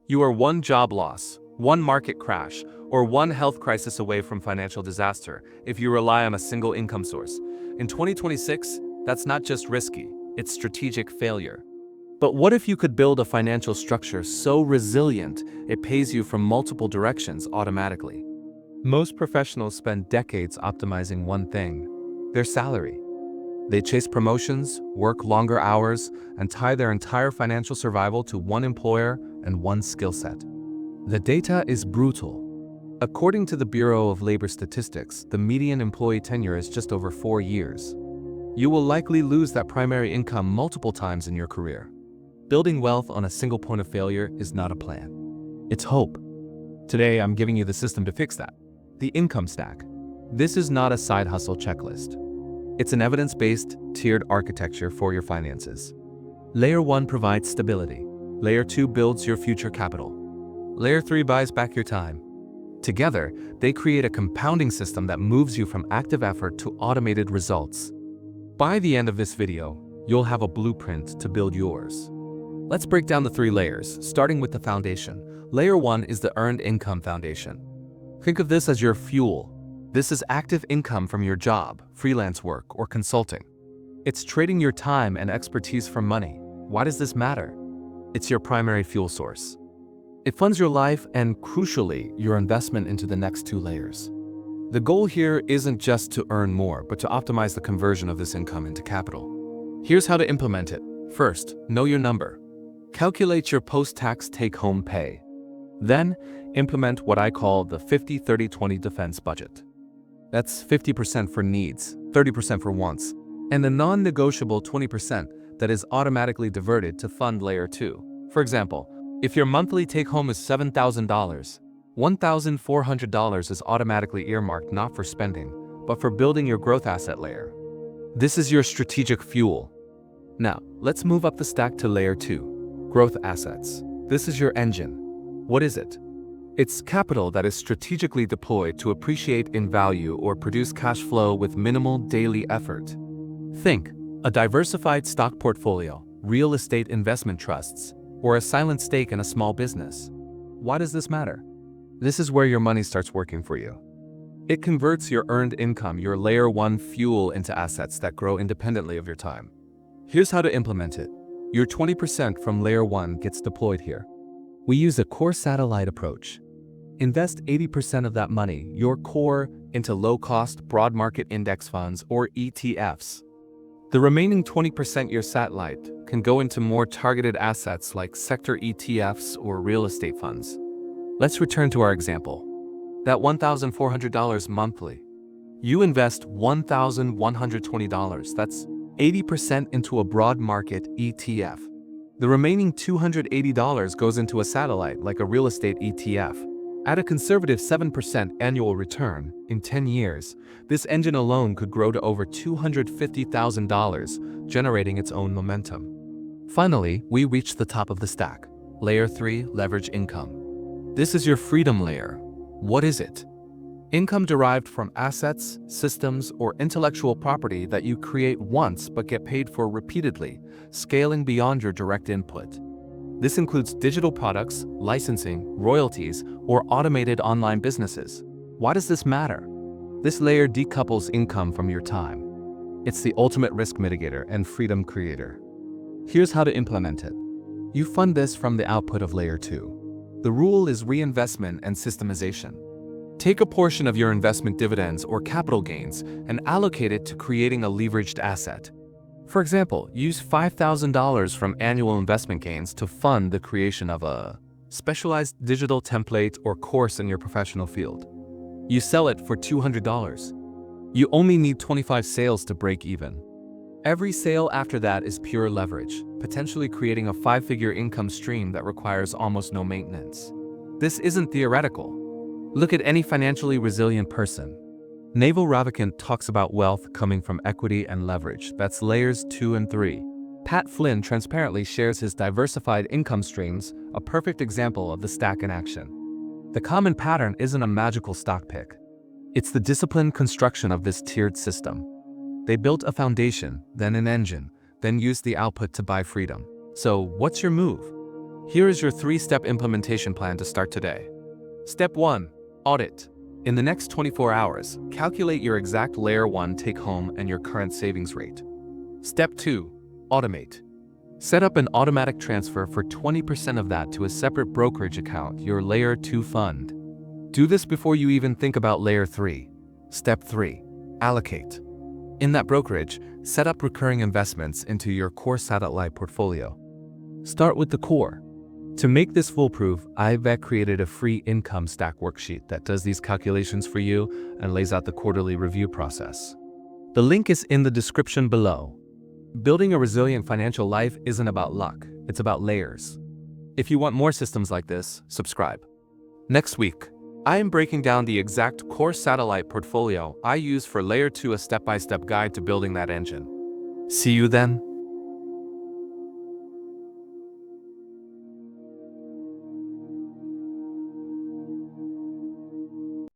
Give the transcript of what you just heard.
You are one job loss, one market crash, or one health crisis away from financial disaster if you rely on a single income source. In 2026, that's not just risky, it's strategic failure. But what if you could build a financial structure so resilient it pays you from multiple directions automatically? Most professionals spend decades optimizing one thing: their salary. They chase promotions, work longer hours, and tie their entire financial survival to one employer and one skill set. The data is brutal. According to the Bureau of Labor Statistics, the median employee tenure is just over 4 years. You will likely lose that primary income multiple times in your career. Building wealth on a single point of failure is not a plan. It's hope. Today, I'm giving you the system to fix that. The income stack. This is not a side hustle checklist. It's an evidence-based, tiered architecture for your finances. Layer 1 provides stability. Layer 2 builds your future capital. Layer 3 buys back your time. Together, they create a compounding system that moves you from active effort to automated results. By the end of this video, you'll have a blueprint to build yours. Let's break down the 3 layers, starting with the foundation. Layer 1 is the earned income foundation. Think of this as your fuel. This is active income from your job, freelance work, or consulting. It's trading your time and expertise for money. Why does this matter? It's your primary fuel source. It funds your life and, crucially, your investment into the next 2 layers. The goal here isn't just to earn more, but to optimize the conversion of this income into capital. Here's how to implement it. First, know your number. Calculate your post-tax take-home pay. Then, implement what I call the 50-30-20 defense budget. That's 50% for needs, 30% for wants, and the non-negotiable 20% that is automatically diverted to fund layer 2. For example, if your monthly take-home is $7,000, $1,400 is automatically earmarked not for spending, but for building your growth asset layer. This is your strategic fuel. Now, let's move up the stack to layer 2, growth assets. This is your engine. What is it? It's capital that is strategically deployed to appreciate in value or produce cash flow with minimal daily effort. Think, a diversified stock portfolio, real estate investment trusts, or a silent stake in a small business. Why does this matter? This is where your money starts working for you. It converts your earned income, your layer 1 fuel, into assets that grow independently of your time. Here's how to implement it. Your 20% from layer 1 gets deployed here. We use a core satellite approach. Invest 80% of that money, your core, into low-cost, broad market index funds, or ETFs. The remaining 20%, your satellite, can go into more targeted assets like sector ETFs or real estate funds. Let's return to our example. That $1,400 monthly. You invest $1,120, that's 80% into a broad market ETF. The remaining $280 goes into a satellite like a real estate ETF. At a conservative 7% annual return, in 10 years, this engine alone could grow to over $250,000, generating its own momentum. Finally, we reach the top of the stack. Layer 3, leverage income. This is your freedom layer. What is it? Income derived from assets, systems, or intellectual property that you create once but get paid for repeatedly, scaling beyond your direct input. This includes digital products, licensing, royalties, or automated online businesses. Why does this matter? This layer decouples income from your time. It's the ultimate risk mitigator and freedom creator. Here's how to implement it. You fund this from the output of layer 2. The rule is reinvestment and systemization. Take a portion of your investment dividends or capital gains and allocate it to creating a leveraged asset. For example, use $5,000 from annual investment gains to fund the creation of a specialized digital template or course in your professional field. You sell it for $200. You only need 25 sales to break even. Every sale after that is pure leverage, potentially creating a 5-figure income stream that requires almost no maintenance. This isn't theoretical. Look at any financially resilient person. Naval Ravikant talks about wealth coming from equity and leverage. That's layers 2 and 3. Pat Flynn transparently shares his diversified income streams, a perfect example of the stack in action. The common pattern isn't a magical stock pick. It's the disciplined construction of this tiered system. They built a foundation, then an engine, then used the output to buy freedom. So what's your move? Here is your 3-step implementation plan to start today. Step 1. Audit. In the next 24 hours, calculate your exact Layer 1 take-home and your current savings rate. Step 2. Automate. Set up an automatic transfer for 20% of that to a separate brokerage account, your Layer 2 fund. Do this before you even think about Layer 3. Step 3. Allocate. In that brokerage, set up recurring investments into your core satellite portfolio. Start with the core. To make this foolproof, I've created a free income stack worksheet that does these calculations for you and lays out the quarterly review process. The link is in the description below. Building a resilient financial life isn't about luck, it's about layers. If you want more systems like this, subscribe. Next week, I am breaking down the exact core satellite portfolio I use for Layer 2, a step-by-step guide to building that engine. See you then.